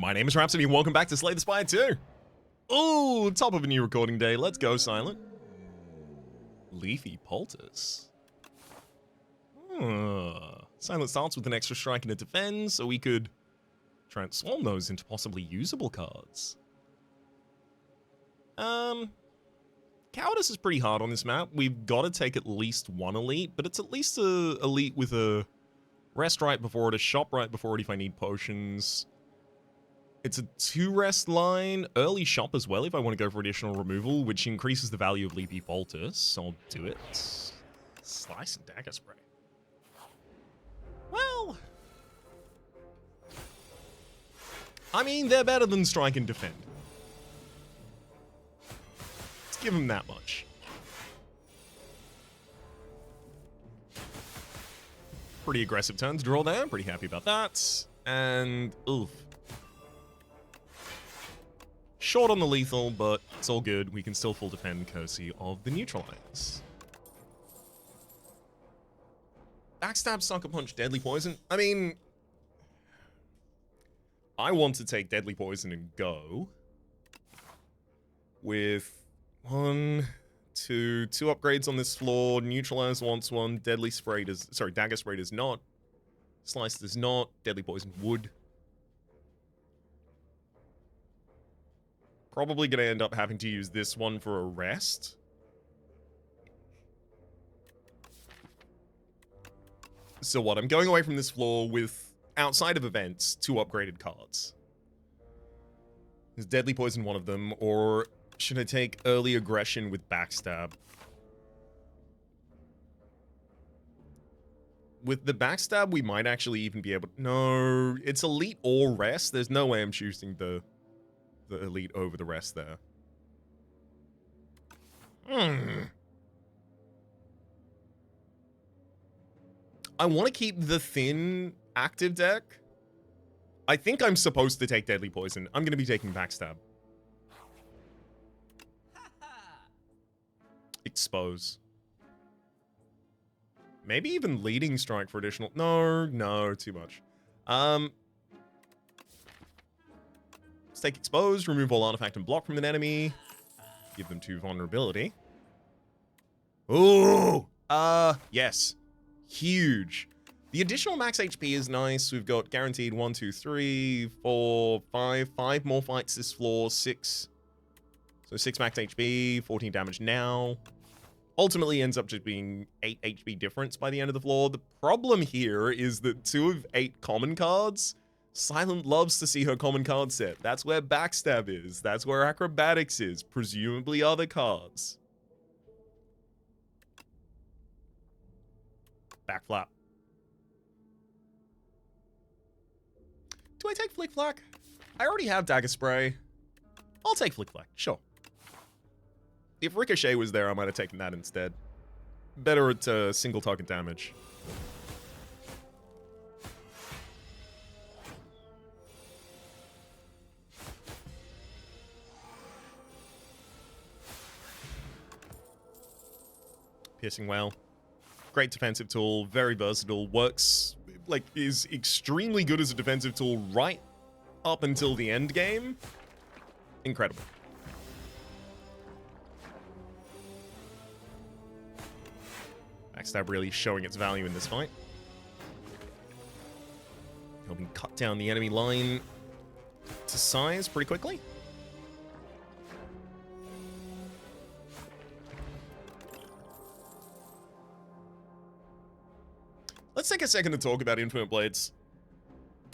My name is Rhapsody and welcome back to Slay the Spire 2. Ooh, top of a new recording day. Let's go, Silent. Leafy Poultice. Silent starts with an extra strike and a defense, so we could transform those into possibly usable cards. Cowardice is pretty hard on this map. We've got to take at least one elite, but it's at least a elite with a rest right before it, a shop right before it if I need potions. It's a 2-rest line, early shop as well if I want to go for additional removal, which increases the value of Leafy Poultice, so I'll do it. Slice and Dagger Spray. Well, I mean, they're better than Strike and Defend. Let's give them that much. Pretty aggressive turn to draw there, pretty happy about that. And, oof. Short on the lethal, but it's all good. We can still full defend courtesy of the neutralize. Backstab, Sucker Punch, Deadly Poison. I mean, I want to take Deadly Poison and go with two upgrades on this floor. Neutralize wants one. Deadly Spray does, sorry, Dagger Spray does not. Slice does not. Deadly Poison would. Probably going to end up having to use this one for a rest. So what? I'm going away from this floor with, outside of events, 2 upgraded cards. Is Deadly Poison one of them, or should I take Early Aggression with Backstab? With the Backstab, we might actually even be able to... No, it's Elite or Rest. There's no way I'm choosing the elite over the rest there. I want to keep the thin active deck. I think I'm supposed to take Deadly Poison. I'm going to be taking Backstab. Expose. Maybe even Leading Strike for additional... No, too much. Take Exposed, remove all artifact and block from an enemy. Give them 2 vulnerability. Ooh! Yes. Huge. The additional max HP is nice. We've got guaranteed 1, 2, 3, 4, 5. 5 more fights this floor. 6. So 6 max HP, 14 damage now. Ultimately ends up just being 8 HP difference by the end of the floor. The problem here is that 2 of 8 common cards... Silent loves to see her common card set. That's where Backstab is. That's where Acrobatics is. Presumably other cards. Back flap. Do I take Flick Flack? I already have Dagger Spray. I'll take Flick Flack, sure. If Ricochet was there, I might have taken that instead. Better at single target damage. Piercing Wail. Great defensive tool, very versatile, works, like, is extremely good as a defensive tool right up until the end game. Incredible. Backstab really showing its value in this fight. Helping cut down the enemy line to size pretty quickly. Let's take a second to talk about Infinite Blades.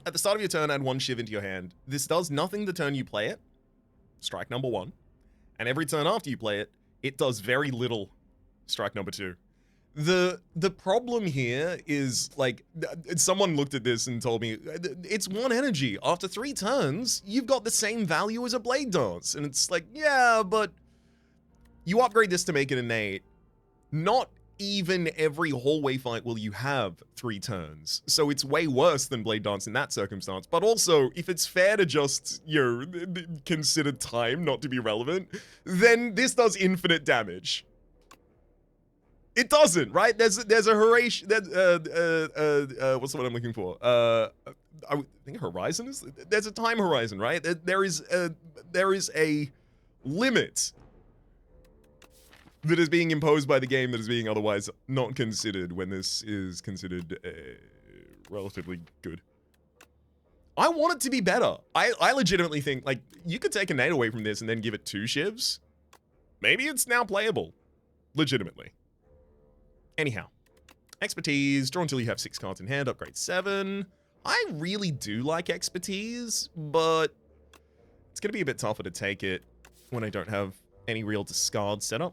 At the start of your turn, add 1 Shiv into your hand. This does nothing the turn you play it. Strike number 1. And every turn after you play it, it does very little. Strike number 2. The problem here is, like, someone looked at this and told me, it's 1 energy. After 3 turns, you've got the same value as a Blade Dance. And it's like, yeah, but you upgrade this to make it innate. Not even every hallway fight will you have 3 turns. So it's way worse than Blade Dance in that circumstance. But also, if it's fair to just, you know, consider time not to be relevant, then this does infinite damage. It doesn't, right? There's a Horatio, what's the word I'm looking for? I would think Horizon is... There's a time horizon, right? There is a limit that is being imposed by the game that is being otherwise not considered when this is considered relatively good. I want it to be better. I legitimately think, like, you could take a nade away from this and then give it 2 shivs. Maybe it's now playable. Legitimately. Anyhow. Expertise. Draw until you have 6 cards in hand. Upgrade 7. I really do like expertise, but it's going to be a bit tougher to take it when I don't have any real discard setup.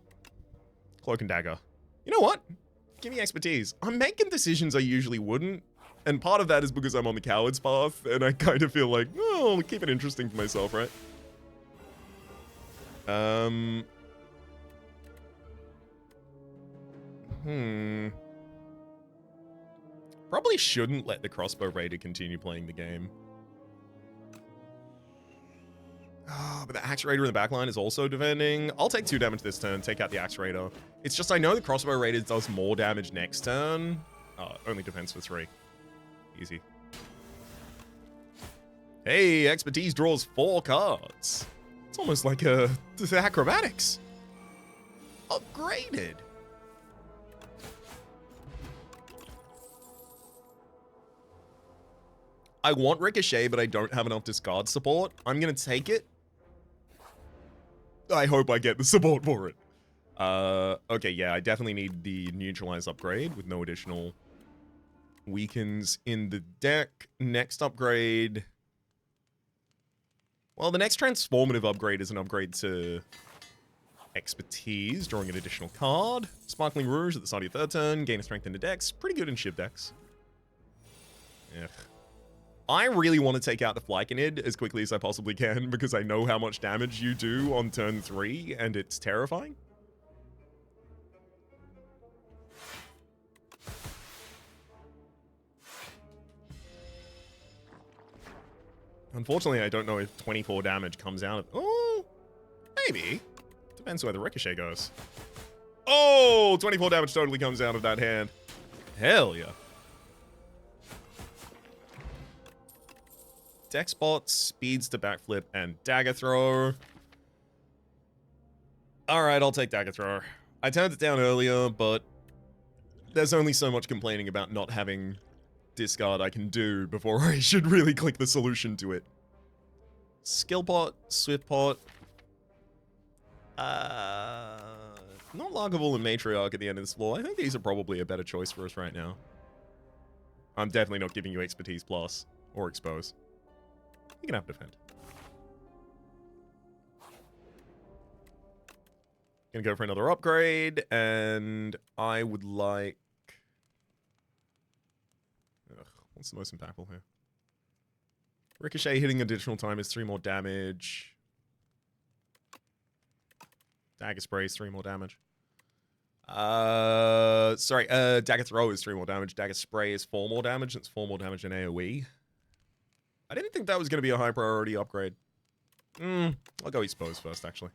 Cloak and Dagger. You know what? Give me expertise. I'm making decisions I usually wouldn't, and part of that is because I'm on the coward's path, and I kind of feel like, oh, I'll keep it interesting for myself, right? Probably shouldn't let the Crossbow Raider continue playing the game. But the Axe Raider in the backline is also defending. I'll take 2 damage this turn, take out the Axe Raider. It's just I know the Crossbow Raider does more damage next turn. Only defense for 3. Easy. Hey, expertise draws 4 cards. It's almost like the acrobatics. Upgraded. I want Ricochet, but I don't have enough discard support. I'm going to take it. I hope I get the support for it. Okay, yeah, I definitely need the neutralize upgrade with no additional weakens in the deck. Next upgrade. Well, the next transformative upgrade is an upgrade to expertise, drawing an additional card. Sparkling Rouge at the start of your 3rd turn. Gain a strength in the decks. Pretty good in Shiv decks. Ugh. I really want to take out the Flyconid as quickly as I possibly can because I know how much damage you do on turn 3, and it's terrifying. Unfortunately, I don't know if 24 damage comes out of... Oh, maybe. Depends where the Ricochet goes. Oh, 24 damage totally comes out of that hand. Hell yeah. Deck spots, speeds to backflip, and dagger throw. Alright, I'll take dagger throw. I turned it down earlier, but there's only so much complaining about not having discard I can do before I should really click the solution to it. Skill pot, swift pot. Not Largable and Matriarch at the end of this floor. I think these are probably a better choice for us right now. I'm definitely not giving you expertise plus or expose. You can have defend. Gonna go for another upgrade, and I would like... Ugh, what's the most impactful here? Ricochet hitting additional time is 3 more damage. Dagger Spray is 3 more damage. Sorry, Dagger Throw is 3 more damage. Dagger Spray is 4 more damage. It's 4 more damage in AoE. I didn't think that was going to be a high priority upgrade. I'll go expose first, actually.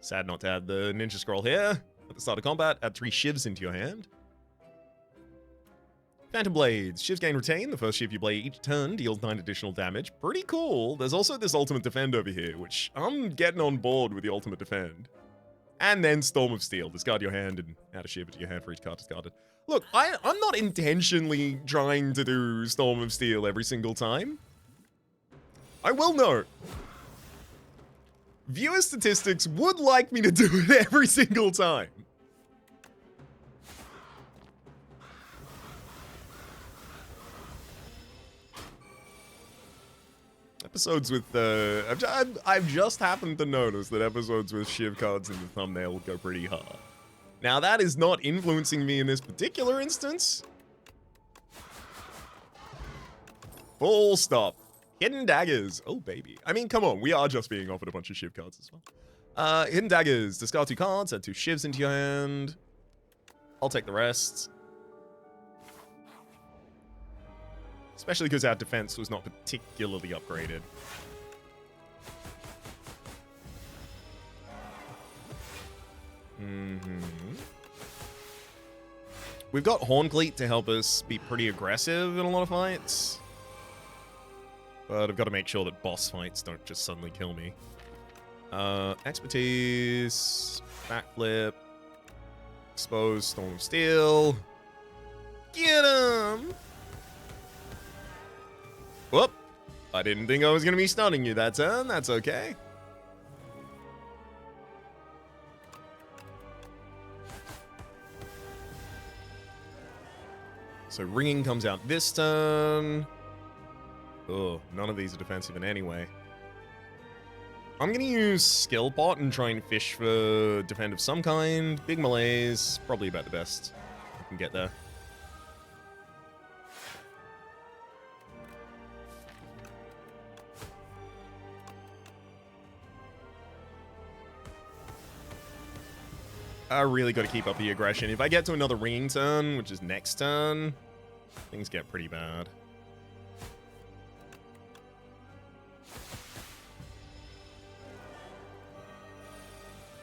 Sad not to add the Ninja Scroll here. At the start of combat, add 3 shivs into your hand. Phantom Blades. Shivs gain retain. The first shiv you play each turn deals 9 additional damage. Pretty cool. There's also this Ultimate Defend over here, which I'm getting on board with the Ultimate Defend. And then Storm of Steel. Discard your hand and add a shiv into your hand for each card discarded. Look, I'm not intentionally trying to do Storm of Steel every single time. I will note, viewer statistics would like me to do it every single time. Episodes with I've just happened to notice that episodes with Shiv cards in the thumbnail go pretty hard. Now that is not influencing me in this particular instance. Full stop. Hidden Daggers. Oh, baby. I mean, come on. We are just being offered a bunch of Shiv cards as well. Hidden Daggers. Discard 2 cards. Add 2 Shivs into your hand. I'll take the rest. Especially because our defense was not particularly upgraded. We've got Horncleat to help us be pretty aggressive in a lot of fights. But I've got to make sure that boss fights don't just suddenly kill me. Expertise, backflip, expose, storm of steel. Get him! Whoop! I didn't think I was going to be stunning you that turn. That's okay. So ringing comes out this turn. Oh, none of these are defensive in any way. I'm going to use Skill Pot and try and fish for defend of some kind. Big Malaise, probably about the best I can get there. I really got to keep up the aggression. If I get to another ringing turn, which is next turn, things get pretty bad.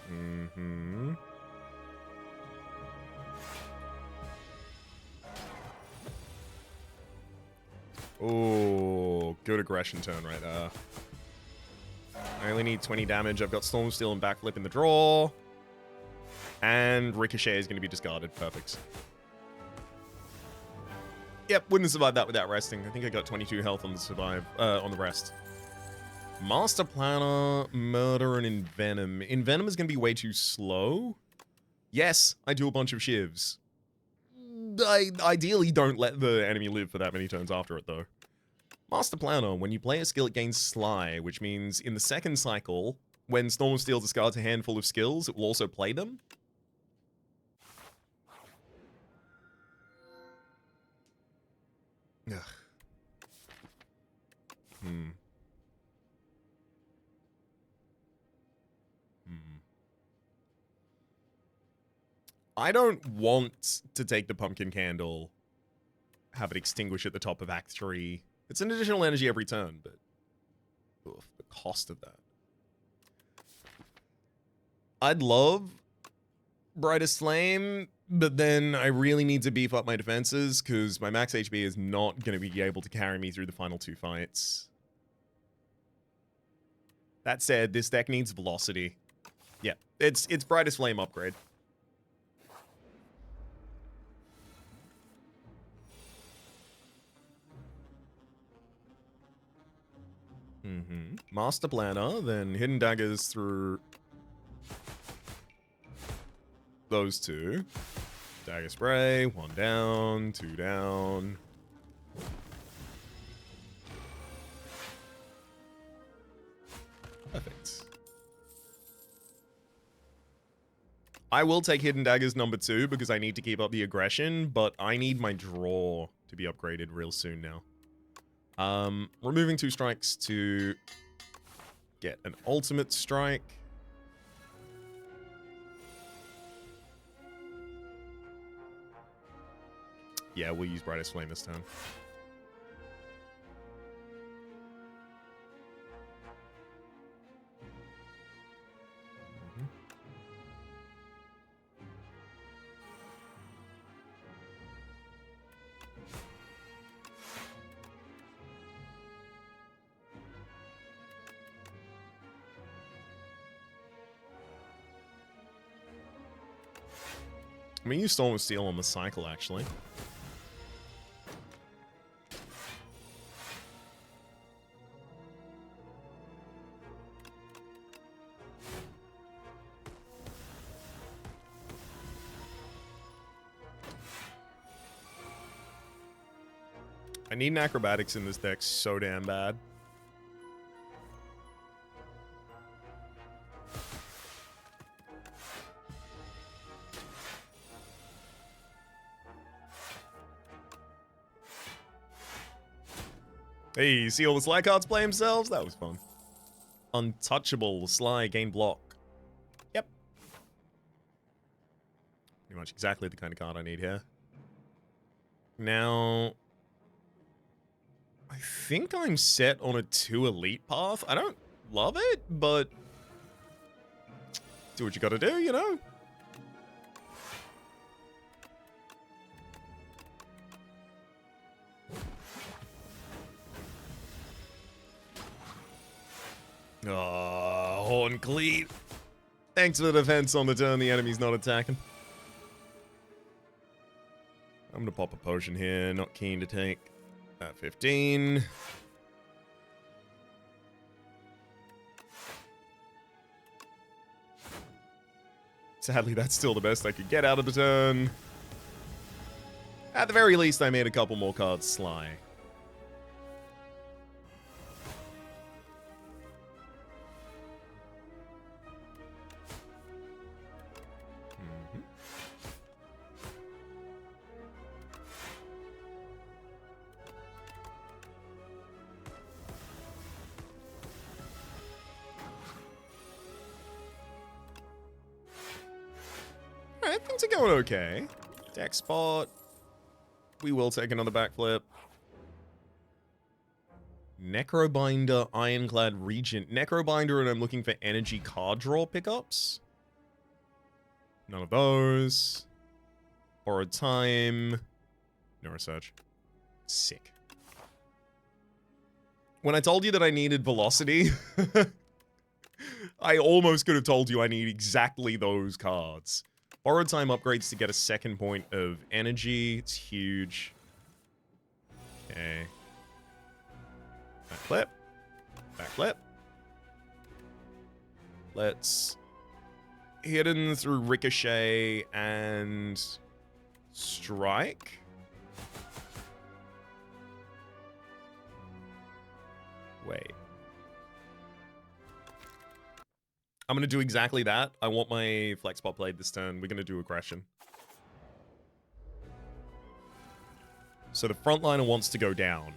Mm-hmm. Oh, good aggression turn right there. I only need 20 damage. I've got Storm of Steel and Backflip in the draw. And Ricochet is going to be discarded. Perfect. Yep, wouldn't have survived that without resting. I think I got 22 health on the rest. Master Planner, Murder, and Envenom. Envenom is going to be way too slow. Yes, I do a bunch of shivs. I ideally don't let the enemy live for that many turns after it, though. Master Planner, when you play a skill, it gains Sly, which means in the second cycle, when Storm of Steel discards a handful of skills, it will also play them. Ugh. I don't want to take the Pumpkin Candle, have it extinguish at the top of Act 3. It's an additional energy every turn, but oof, the cost of that. I'd love Brightest Flame, but then I really need to beef up my defenses because my max HP is not going to be able to carry me through the final two fights. That said, this deck needs Velocity. Yeah, it's Brightest Flame upgrade. Master Planner, then Hidden Daggers through those two. Dagger Spray, 1 down, 2 down. Perfect. I will take Hidden Daggers number 2 because I need to keep up the aggression, but I need my draw to be upgraded real soon now. Removing 2 strikes to get an ultimate strike. Yeah, we'll use Brightest Flame this time. I'm gonna use Storm of Steel on the cycle, actually. I need an acrobatics in this deck so damn bad. Hey, you see all the Sly cards play themselves? That was fun. Untouchable, Sly, gain block. Yep. Pretty much exactly the kind of card I need here. Now, I think I'm set on a 2 elite path. I don't love it, but do what you gotta do, you know? Oh, Horn Cleat. Thanks for the defense on the turn the enemy's not attacking. I'm gonna pop a potion here. Not keen to take that 15. Sadly, that's still the best I could get out of the turn. At the very least, I made a couple more cards sly. Alright, things are going okay. Deck spot. We will take another backflip. Necrobinder, Ironclad Regent. Necrobinder, and I'm looking for energy card draw pickups. None of those. Borrowed Time. No research. Sick. When I told you that I needed Velocity, I almost could have told you I need exactly those cards. Borrowed Time upgrades to get a second point of energy. It's huge. Okay. Backflip. Backflip. Let's hidden through Ricochet and Strike. Wait. I'm going to do exactly that. I want my flex spot played this turn. We're going to do aggression. So the frontliner wants to go down.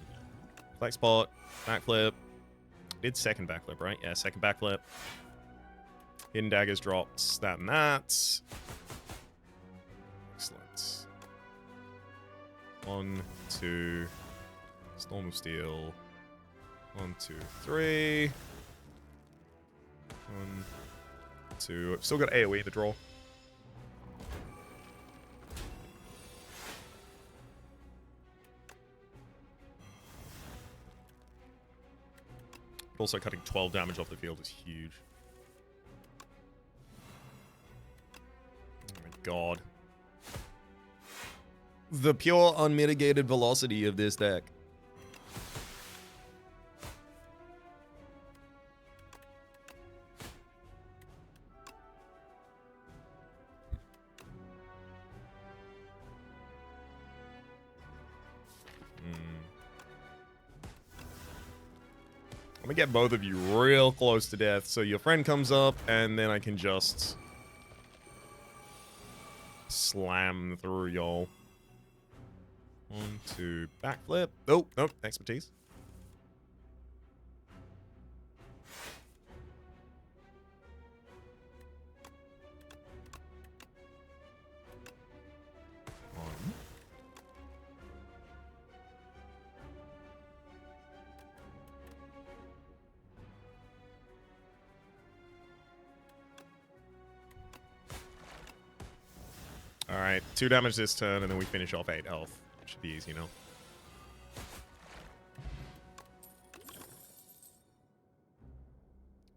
Flex spot, backflip. Did second backflip, right? Yeah, second backflip. Hidden daggers drops that and that. Excellent. 1, 2. Storm of Steel. 1, 2, 3. 1, 2. I've still got AoE to draw. Also, cutting 12 damage off the field is huge. Oh my god. The pure unmitigated velocity of this deck. I'm gonna get both of you real close to death, so your friend comes up, and then I can just slam through y'all. 1, 2, backflip. Oh, nope, expertise. Alright, 2 damage this turn, and then we finish off 8 health. Should be easy now.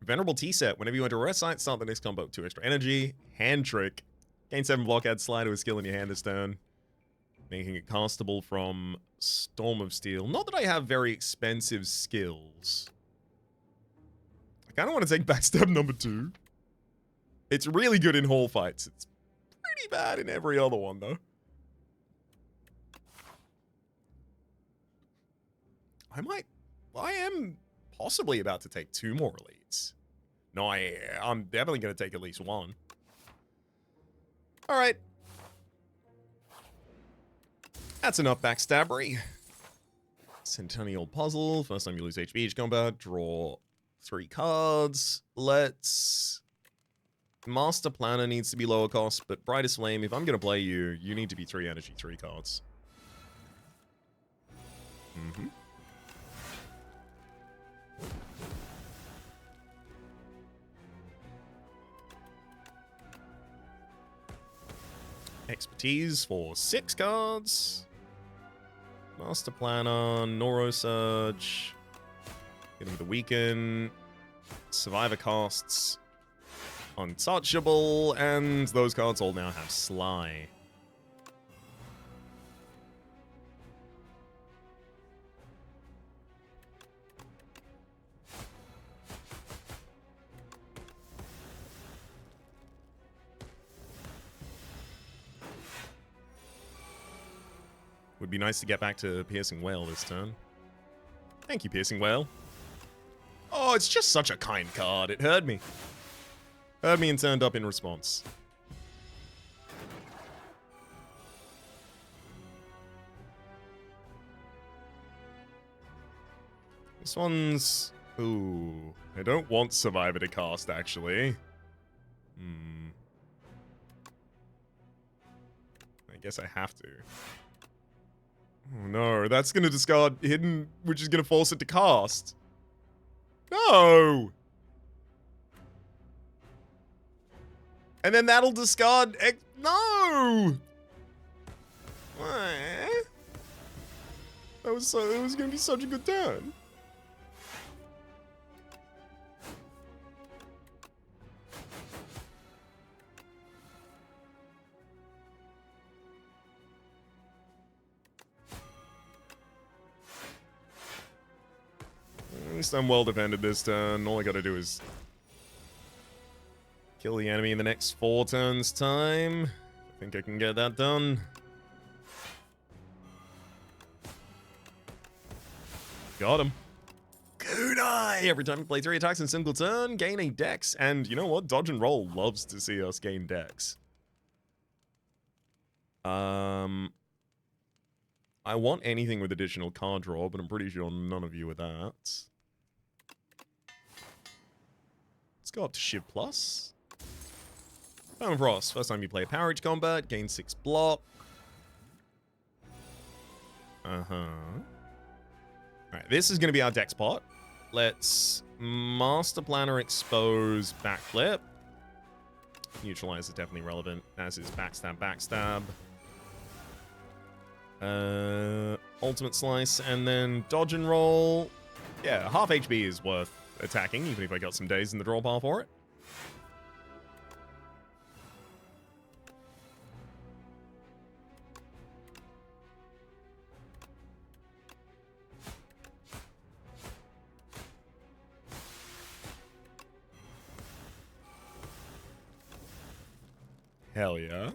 Venerable T-Set. Whenever you enter a rest site, start the next combo with 2 extra energy. Hand Trick. Gain 7 block, add slide to a skill in your hand this turn. Making it castable from Storm of Steel. Not that I have very expensive skills. I kind of want to take Backstab number 2. It's really good in hall fights. It's pretty bad in every other one, though. I am possibly about to take 2 more elites. No, I'm definitely going to take at least 1. All right. That's enough backstabbery. Centennial Puzzle. First time you lose HP each combat. Draw 3 cards. Let's... Master Planner needs to be lower cost, but Brightest Flame, if I'm going to play you, you need to be 3 energy, 3 cards. Mm-hmm. Expertise for 6 cards. Master Planner, Neurosurge. Hit him with a Weaken. Survivor casts untouchable, and those cards all now have Sly. Would be nice to get back to Piercing Whale this turn. Thank you, Piercing Whale. Oh, it's just such a kind card. It heard me. Heard me and turned up in response. This one's... Ooh. I don't want Survivor to cast, actually. I guess I have to. Oh no, that's gonna discard Hidden, which is gonna force it to cast. No! And then that'll discard no! That was gonna be such a good turn. At least I'm well defended this turn. All I gotta do is kill the enemy in the next 4 turns' time. I think I can get that done. Got him. Kunai! Every time you play 3 attacks in a single turn, gain a dex. And you know what? Dodge and Roll loves to see us gain dex. I want anything with additional card draw, but I'm pretty sure none of you are that. Let's go up to Shiv Plus. Permafrost. First time you play Power Edge Combat, gain 6 block. Alright, this is going to be our dex pot. Let's Master Planner Expose Backflip. Neutralize is definitely relevant, as is Backstab, Backstab. Ultimate Slice, and then Dodge and Roll. Yeah, half HP is worth attacking, even if I got some days in the draw pile for it. Hell yeah.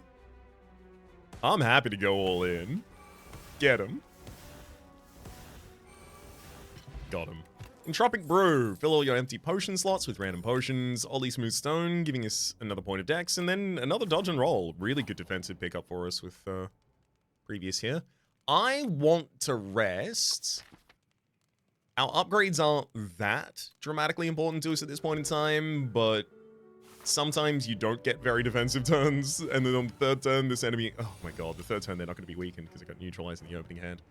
I'm happy to go all in. Get him. Got him. Entropic Brew. Fill all your empty potion slots with random potions. Ollie Smooth Stone, giving us another point of dex. And then another Dodge and Roll. Really good defensive pickup for us with previous here. I want to rest. Our upgrades aren't that dramatically important to us at this point in time, but sometimes you don't get very defensive turns, and then on the third turn, this enemy... Oh my god, the third turn they're not going to be weakened because it got neutralized in the opening hand.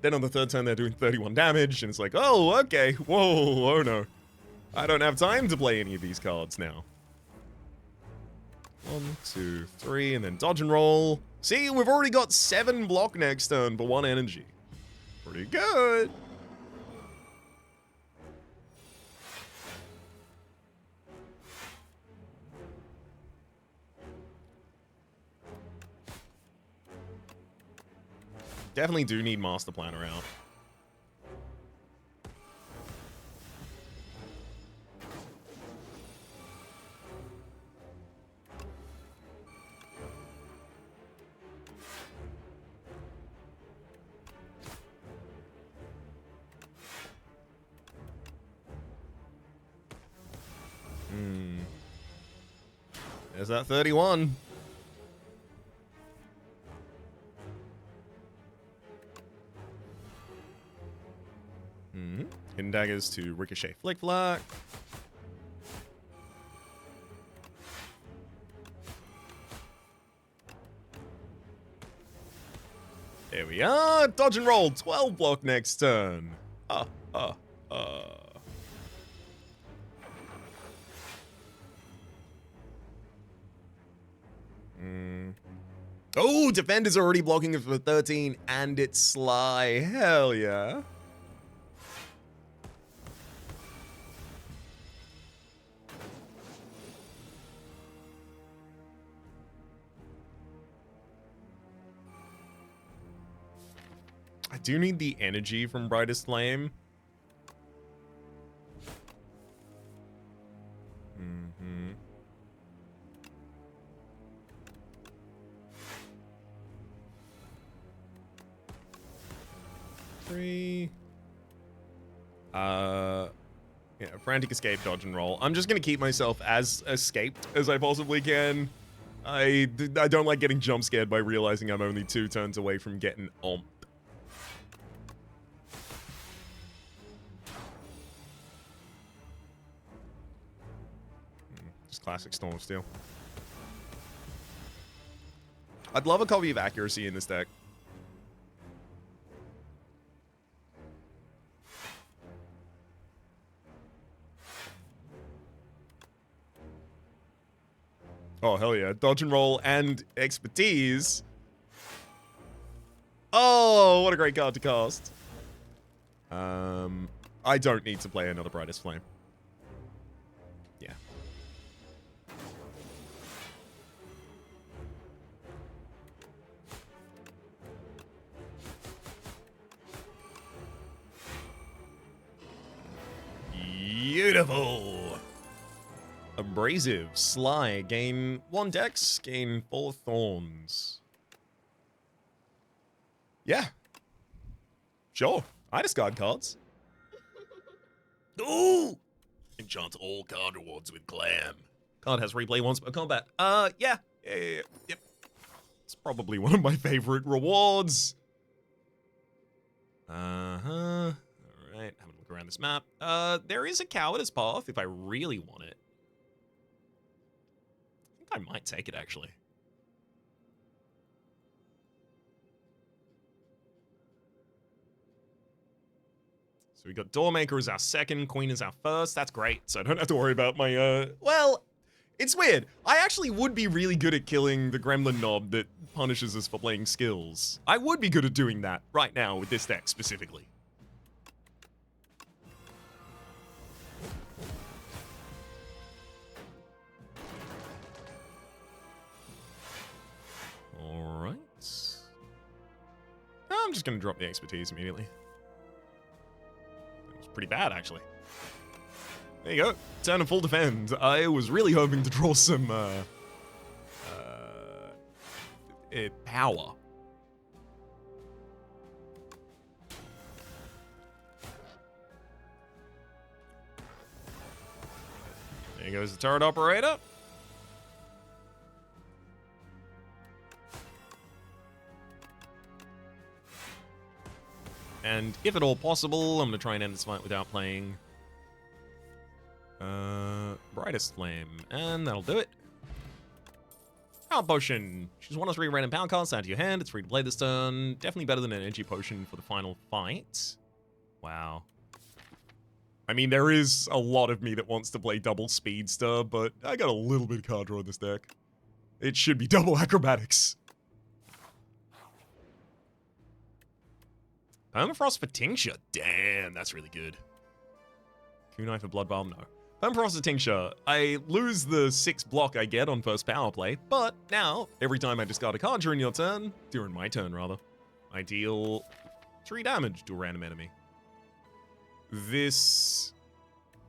Then on the third turn, they're doing 31 damage, and it's like, oh, okay, whoa, oh no. I don't have time to play any of these cards now. 1, 2, 3, and then Dodge and Roll. See, we've already got 7 block next turn for 1 energy. Pretty good. Definitely do need Master Planner out. There's that 31. Hidden Daggers to Ricochet Flick Flack. There we are. Dodge and Roll. 12 block next turn. Oh, Defender's already blocking it for 13, and it's Sly. Hell yeah. do need the energy from Brightest Flame. Mm-hmm. Three. Yeah, frantic escape, dodge, and roll. I'm just gonna keep myself as escaped as I possibly can. I don't like getting jump scared by realizing I'm only 2 turns away from getting omped. Just classic Storm of Steel. I'd love a copy of Accuracy in this deck. Oh, hell yeah. Dodge and roll and expertise. Oh, what a great card to cast. I don't need to play another Brightest Flame. Yeah. Beautiful. Abrasive, Sly, gain 1 dex, gain 4 thorns. Yeah. Sure. I discard cards. Ooh! Enchant all card rewards with Glam. Card has replay once per combat. Yeah. Yep. It's probably one of my favorite rewards. Uh-huh. Alright, have a look around this map. There is a Cowardice Path if I really want it. I think I might take it, actually. So we got Doormaker as our second, Queen as our first. That's great, so I don't have to worry about my, well, it's weird. I actually would be really good at killing the Gremlin Knob that punishes us for playing skills. I would be good at doing that right now with this deck specifically. Alright. I'm just gonna drop the expertise immediately. It was pretty bad, actually. There you go. Turn of full defend. I was really hoping to draw some, power. There goes the turret operator. And if at all possible, I'm going to try and end this fight without playing Brightest Flame. And that'll do it. Power Potion. Choose 1 or 3 random power cards out of your hand. It's free to play this turn. Definitely better than an Energy Potion for the final fight. Wow. I mean, there is a lot of me that wants to play double Speedster, but I got a little bit of card draw in this deck. It should be double Acrobatics. Permafrost for Tincture. Damn, that's really good. Kunai for Blood Balm? No. Permafrost for Tincture. I lose the 6 block I get on first power play, but now, every time I discard a card during your turn, during my turn rather, I deal 3 damage to a random enemy. This...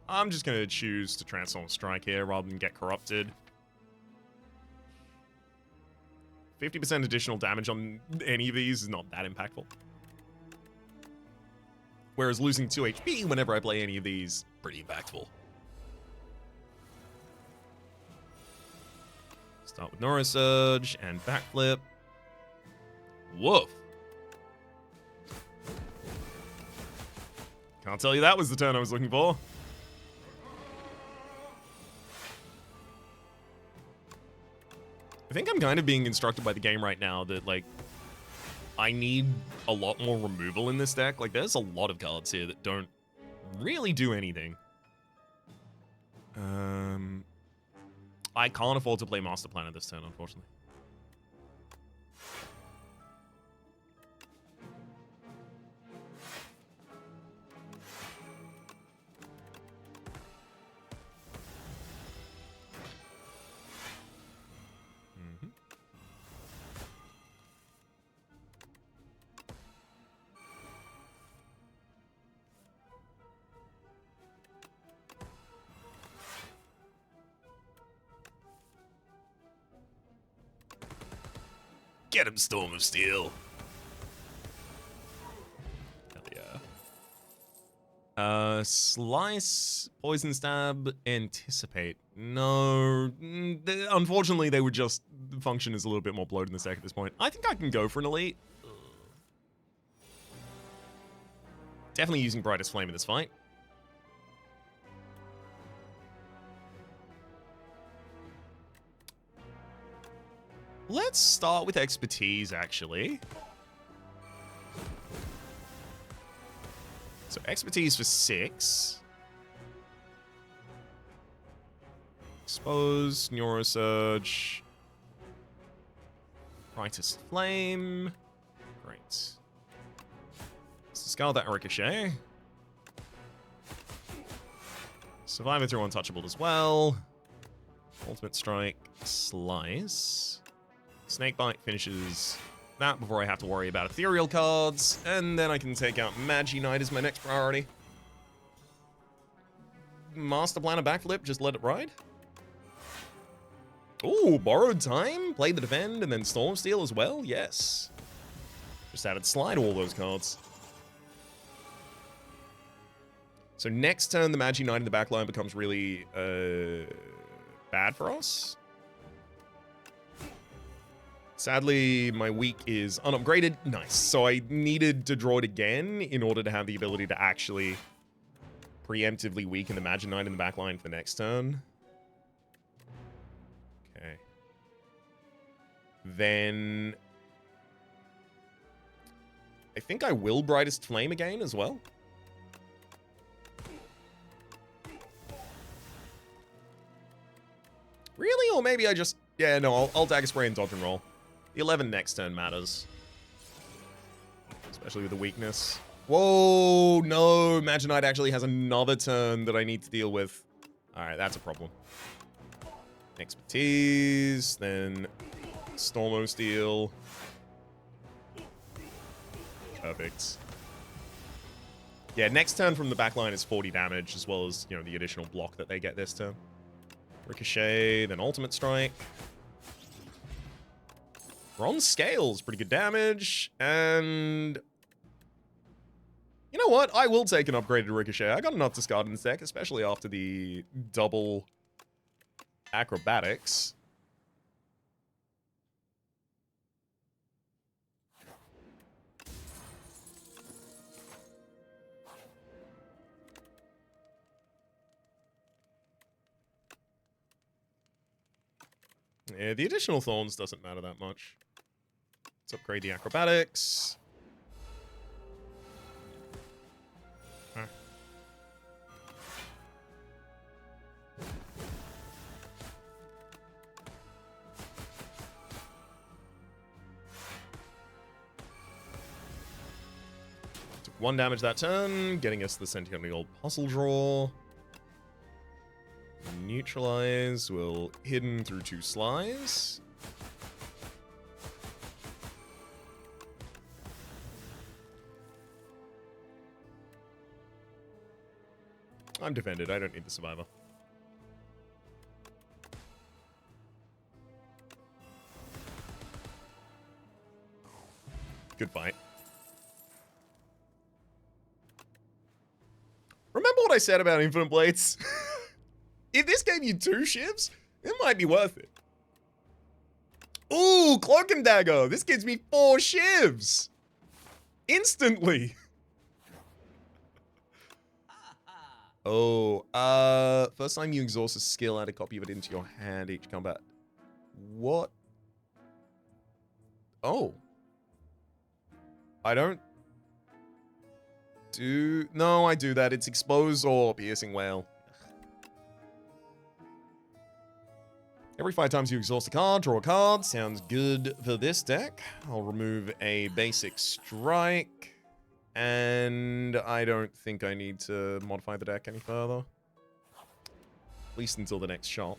I'm just going to choose to Transform Strike here rather than get corrupted. 50% additional damage on any of these is not that impactful. Whereas losing 2 HP whenever I play any of these, pretty impactful. Start with Neuro Surge and Backflip. Woof. Can't tell you that was the turn I was looking for. I think I'm kind of being instructed by the game right now that, like, I need a lot more removal in this deck. Like, there's a lot of cards here that don't really do anything. I can't afford to play Master Planner this turn, unfortunately. Get him, Storm of Steel. Hell yeah. Slice, Poison Stab, Anticipate. No. Unfortunately, they would just function as a little bit more bloated in the deck at this point. I think I can go for an Elite. Definitely using Brightest Flame in this fight. Let's start with Expertise, actually. So Expertise for 6. Expose, Neurosurge. Brightest Flame. Great. Let's discard that Ricochet. Survivor through Untouchable as well. Ultimate Strike, Slice. Snakebite finishes that before I have to worry about ethereal cards, and then I can take out Magi Knight as my next priority. Master Planner Backflip, just let it ride. Ooh, Borrowed Time, play the defend, and then Storm Steel as well, yes. Just added Slide all those cards. So next turn, the Magi Knight in the backline becomes really bad for us. Sadly, my weak is unupgraded. Nice. So I needed to draw it again in order to have the ability to actually preemptively weaken the Magi Knight in the backline for next turn. Okay. Then I think I will Brightest Flame again as well. Really? Or maybe I just... Yeah, no, I'll Dagger Spray and dodge and roll. The 11 next turn matters. Especially with the weakness. Whoa, no. Magi Knight actually has another turn that I need to deal with. Alright, that's a problem. Expertise, then Stormo Steel. Perfect. Yeah, next turn from the backline is 40 damage, as well as, you know, the additional block that they get this turn. Ricochet, then Ultimate Strike. Bronze Scales, pretty good damage, and... You know what? I will take an upgraded Ricochet. I got enough discard in this deck, especially after the double acrobatics. Yeah, the additional thorns doesn't matter that much. Let's upgrade the acrobatics. Huh. Took 1 damage that turn, getting us the Centennial Puzzle draw. Neutralize will hidden through 2 slides. I'm defended, I don't need the survivor. Good fight. Remember what I said about Infinite Blades? If this gave you 2 shivs, it might be worth it. Ooh, Cloak and Dagger. This gives me 4 shivs. Instantly. Oh, first time you exhaust a skill, add a copy of it into your hand each combat. What? Oh. I don't do... No, I do that. It's Expose or Piercing Wail. Every 5 times you exhaust a card, draw a card. Sounds good for this deck. I'll remove a basic strike. And I don't think I need to modify the deck any further. At least until the next shot.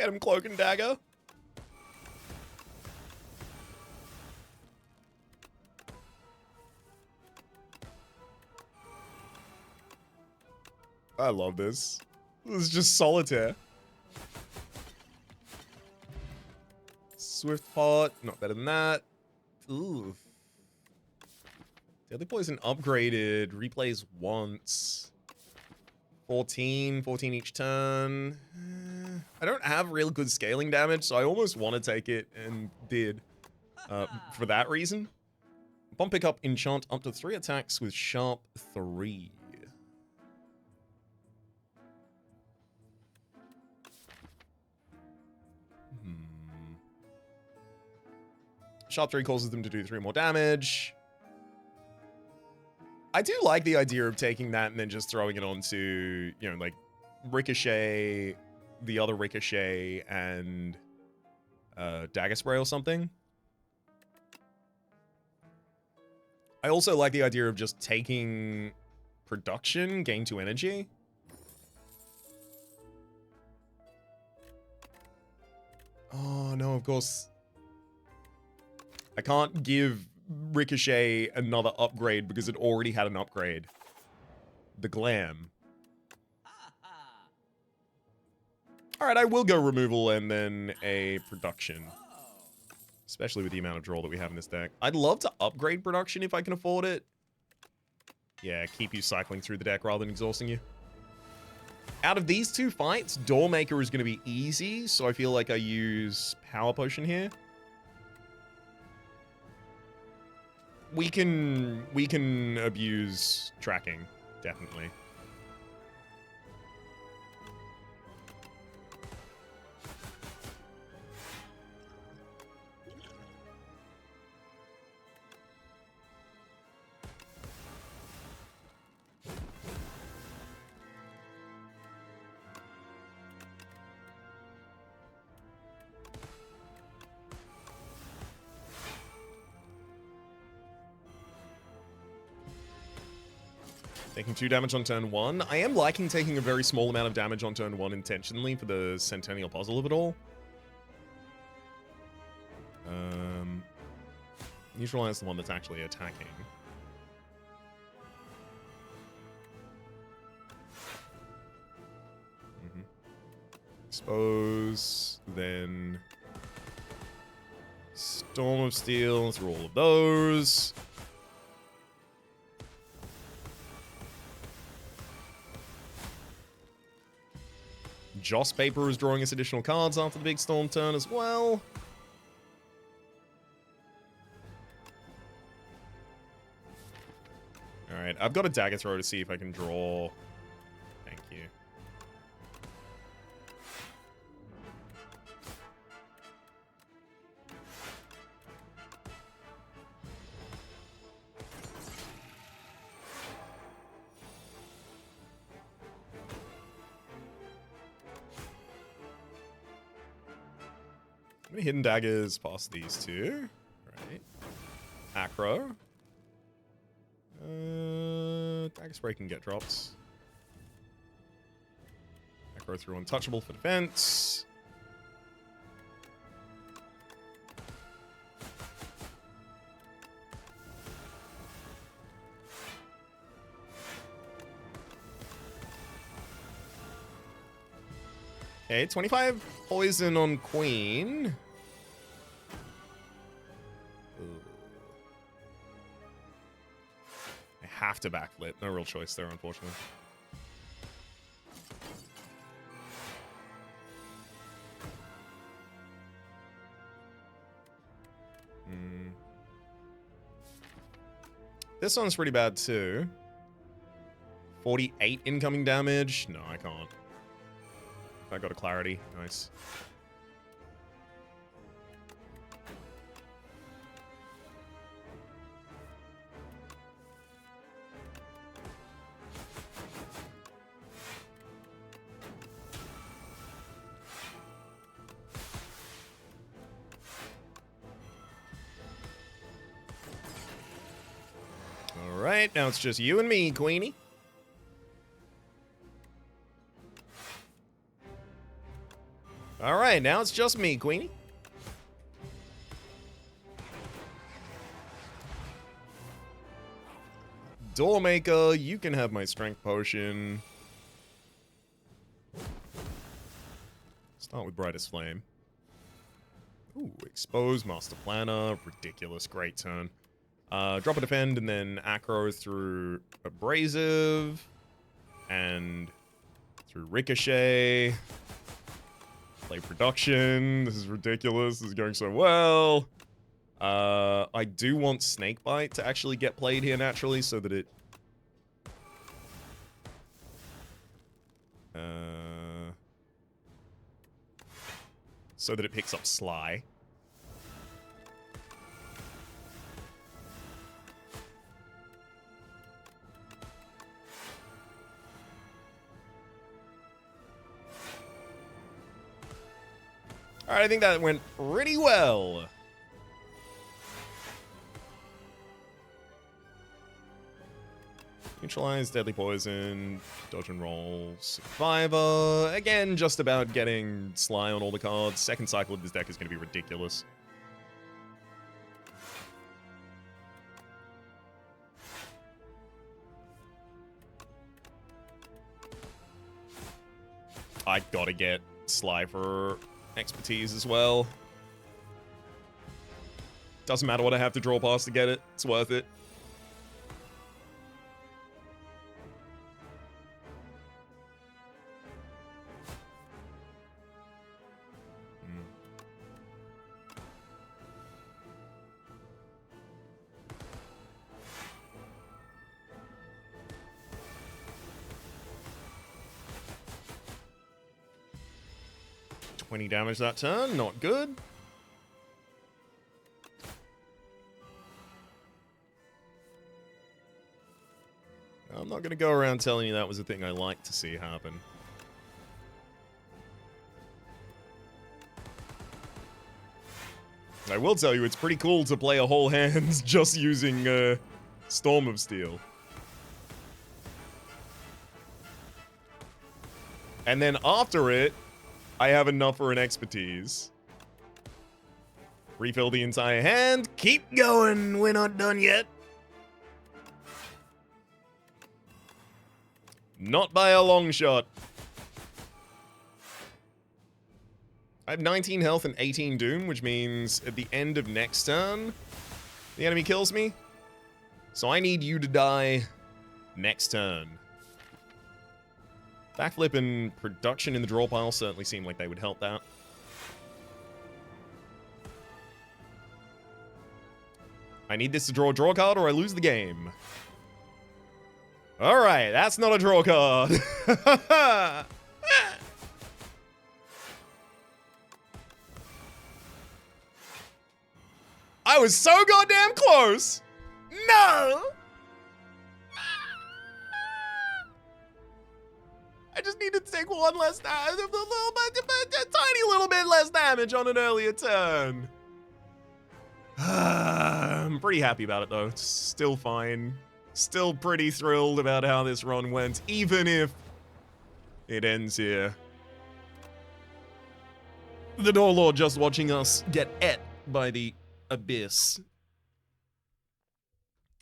Get him, Cloak and Dagger. I love this. This is just solitaire. Swift Pot, not better than that. Ooh. Deadly Poison upgraded. Replays once. 14 each turn. I don't have real good scaling damage, so I almost want to take it and did. For that reason. Bomb pickup, enchant up to 3 attacks with sharp 3. Sharp 3 causes them to do 3 more damage. I do like the idea of taking that and then just throwing it onto, you know, like Ricochet, the other Ricochet, and Dagger Spray or something. I also like the idea of just taking production, gain 2 energy. Oh, no, of course. I can't give Ricochet another upgrade because it already had an upgrade. The Glam. Alright, I will go removal and then a production. Especially with the amount of draw that we have in this deck. I'd love to upgrade production if I can afford it. Yeah, keep you cycling through the deck rather than exhausting you. Out of these 2 fights, Doormaker is going to be easy, so I feel like I use Power Potion here. We can abuse tracking, definitely. Taking 2 damage on turn 1. I am liking taking a very small amount of damage on turn 1 intentionally for the Centennial puzzle of it all. Neutralize the one that's actually attacking. Expose, then Storm of Steel through all of those. Joss Paper is drawing us additional cards after the big storm turn as well. Alright, I've got a Dagger Throw to see if I can draw. Thank you. Many hidden daggers past these 2. Right. Acro. Dagger Spray can get dropped. Acro through Untouchable for defense. Okay, 25 poison on Queen. I have to backflip. No real choice there, unfortunately. This one's pretty bad too. 48 incoming damage. No, I can't. I got a clarity. Nice. All right, now it's just you and me, Queenie. Alright, now it's just me, Queenie. Doormaker, you can have my strength potion. Start with Brightest Flame. Ooh, Expose, Master Planner. Ridiculous, great turn. Drop a defend and then acro through Abrasive. And through Ricochet. Play Production. This is ridiculous. This is going so well. I do want Snakebite to actually get played here naturally so that it... so that it picks up Sly. Alright, I think that went pretty well. Neutralize, Deadly Poison, Dodge and Roll, Survivor. Again, just about getting Sly on all the cards. Second cycle of this deck is going to be ridiculous. I gotta get Sly for expertise as well. Doesn't matter what I have to draw past to get it. It's worth it. $20 damage that turn, not good. I'm not going to go around telling you that was a thing I like to see happen. I will tell you, it's pretty cool to play a whole hand just using Storm of Steel. And then after it, I have enough for an expertise. Refill the entire hand. Keep going. We're not done yet. Not by a long shot. I have 19 health and 18 doom, which means at the end of next turn, the enemy kills me. So I need you to die next turn. Backflip and Production in the draw pile certainly seem like they would help that. I need this to draw a draw card or I lose the game. Alright, that's not a draw card. I was so goddamn close! No! I just needed to take one less damage, a tiny little bit less damage on an earlier turn. I'm pretty happy about it though. It's still fine. Still pretty thrilled about how this run went, even if it ends here. The Door Lord just watching us get ate by the abyss.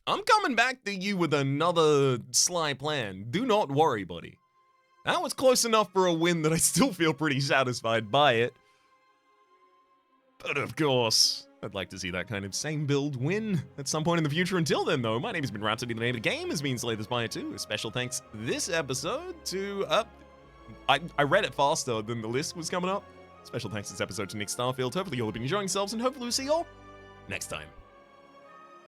I'm coming back to you with another sly plan. Do not worry, buddy. That was close enough for a win that I still feel pretty satisfied by it. But of course, I'd like to see that kind of same build win at some point in the future. Until then, though, my name has been Rhapsody. The name of the game has been Slay the Spire 2. A special thanks this episode to... I read it faster than the list was coming up. Special thanks this episode to Nick Starfield. Hopefully you all have been enjoying yourselves, and hopefully we'll see you all next time.